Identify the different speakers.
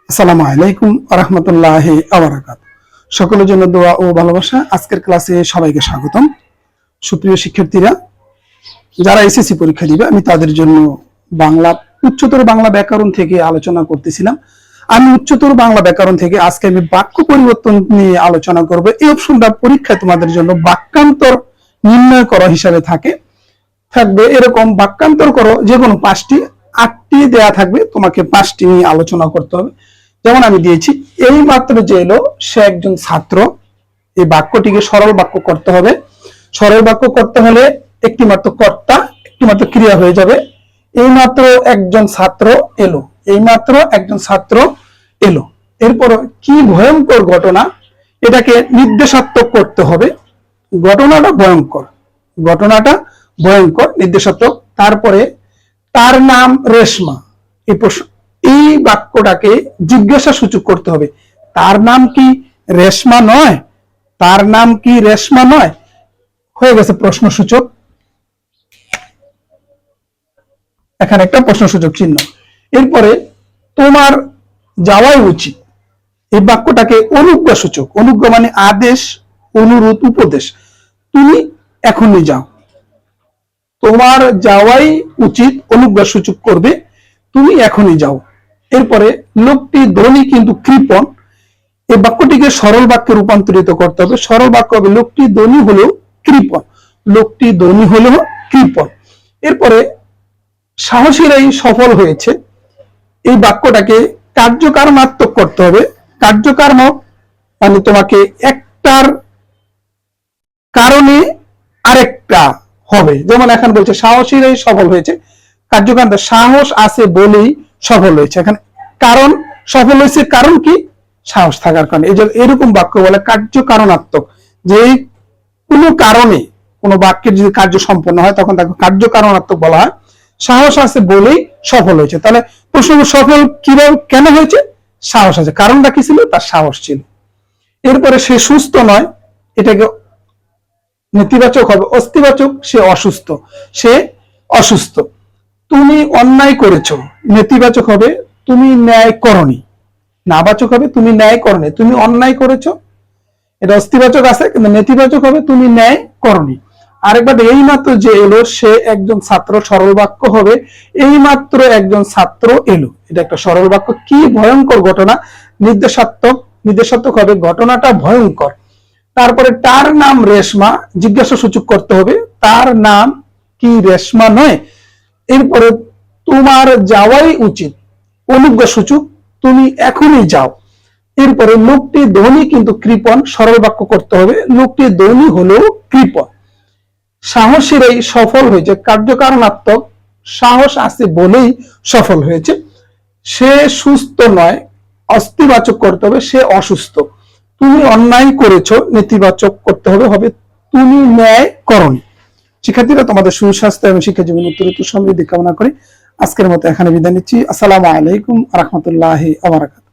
Speaker 1: আসসালামু আলাইকুম রাহমাতুল্লাহি ওয়া বারাকাতুহু। সকলের জন্য দোয়া ও ভালোবাসা। আজকের ক্লাসে সবাইকে স্বাগতম। সুপ্রিয় শিক্ষার্থীরা, যারা এসএসসি পরীক্ষা দিবে, আমি তাদের জন্য বাংলা উচ্চতর বাংলা ব্যাকরণ থেকে আলোচনা করতেছিলাম। আমি উচ্চতর বাংলা ব্যাকরণ থেকে আজকে আমি বাক্য পরিবর্তন নিয়ে আলোচনা করব। এই অপশনটা পরীক্ষায় তোমাদের জন্য বাক্যান্তর নির্ণয় করা হিসাবে থাকবে এরকম বাক্যান্তর করো, যে কোনো 5টি 8টি দেয়া থাকবে, তোমাকে 5টি নিয়ে আলোচনা করতে হবে। যেমন আমি দিয়েছি, এই মাত্র যে এলো সে একজন ছাত্র। এই বাক্যটিকে সরল বাক্য করতে হবে। সরল বাক্য করতে হলে একটি মাত্র কর্তা, একটি মাত্র ক্রিয়া হয়ে যাবে। এই মাত্র একজন ছাত্র এলো, এই মাত্র একজন ছাত্র এলো। এরপর কি ভয়ঙ্কর ঘটনা, এটাকে নির্দেশাত্মক করতে হবে। ঘটনাটা ভয়ঙ্কর, ঘটনাটা ভয়ঙ্কর, নির্দেশাত্মক। তারপরে তার নাম রেশমা, এই বাক্যটাকে জিজ্ঞাসা সূচক করতে হবে। তার নাম কি রেশমা নয়? তার নাম কি রেশমা নয়? হয়ে গেছে প্রশ্নসূচক, এখানে একটা প্রশ্নসূচক চিহ্ন। এরপরে তোমার যাওয়াই উচিত, এই বাক্যটাকে অনুজ্ঞা সূচক। অনুজ্ঞা মানে আদেশ, অনুরোধ, উপদেশ। তুমি এখনই যাও। তোমার যাওয়াই উচিত অনুজ্ঞা সূচক করবে, তুমি এখনই যাও। এরপরে লোকটি ধনী কিন্তু কৃপণ, এই বাক্যটিকে সরল বাক্যে রূপান্তরিত করতে হবে। সরল বাক্য হবে লোকটি ধনী হলেও কৃপণ, লোকটি ধনী হলেও কৃপণ। এরপরে সাহসীরাই সফল হয়েছে, এই বাক্যটাকে কার্যকারণাত্মক করতে হবে। কার্যকারণক মানে তোমাকে একটার কারণে আরেকটা হবে। যেমন এখন বলছে সাহসীরাই সফল হয়েছে, কার্যকারণ সাহস আছে বলেই সফল হয়েছে। এখানে কারণ সফল হয়েছে, কারণ কি? সাহস থাকার কারণে। এই যে এরকম বাক্য বলে কার্যকারণাত্মক, যে কোনো কারণে কোনো বাক্যের যদি কার্য সম্পন্ন হয় তখন তাকে কার্যকারণাত্মক বলা হয়। সাহস আছে বলেই সফল হয়েছে। তাহলে প্রশ্ন, সফল কিভাবে কেন হয়েছে? সাহস আছে। কারণটা কি ছিল? তার সাহস ছিল। এরপরে সে সুস্থ নয়, এটাকে নেতিবাচক হবে। অস্তিবাচক, সে অসুস্থ, সে অসুস্থ। তুমি অন্যায় করেছো, নেতিবাচক হবে তুমি ন্যায় করনি। নাবাচক হবে তুমি ন্যায় করনি, তুমি অন্যায় করেছো, এটা অস্তিবাচক আছে, কিন্তু নেতিবাচক হবে তুমি ন্যায় করনি। আরেকবার, এই মাত্র যে এলো সে একজন ছাত্র, সরল বাক্য হবে এই মাত্র একজন ছাত্র এলো। এটা একটা সরল বাক্য। কি ভয়ঙ্কর ঘটনা, নির্দেশাত্মক। নির্দেশাত্মক হবে ঘটনাটা ভয়ঙ্কর। তারপরে তার নাম রেশমা, জিজ্ঞাসা সূচক করতে হবে, তার নাম কি রেশমা নয়? এরপরে তোমার যাওয়াই উচিত, অনুজ্ঞা সূচক, তুমি এখনই যাও। এরপরে লোকটি ধনী কিন্তু কৃপণ, সরল বাক্য করতে হবে, লোকটি ধনী হলেও কৃপণ। সাহসীরাই সফল হয়েছে, কার্যকারণাত্মক, সাহস আছে বলেই সফল হয়েছে। সে সুস্থ নয়, অস্তিবাচক করতে হবে, সে অসুস্থ। তুমি অন্যায় করেছো, নেতিবাচক করতে হবে, হবে তুমি ন্যায় করনি। শিক্ষার্থীরা, তোমাদের সুস্বাস্থ্য এবং শিক্ষা জীবন উত্তরোত্তর সমৃদ্ধি কামনা করি আজকের মতো এখানে বিদায় নিচ্ছি। আসসালামু আলাইকুম রাহমাতুল্লাহি ওয়া বারাকাতুহু।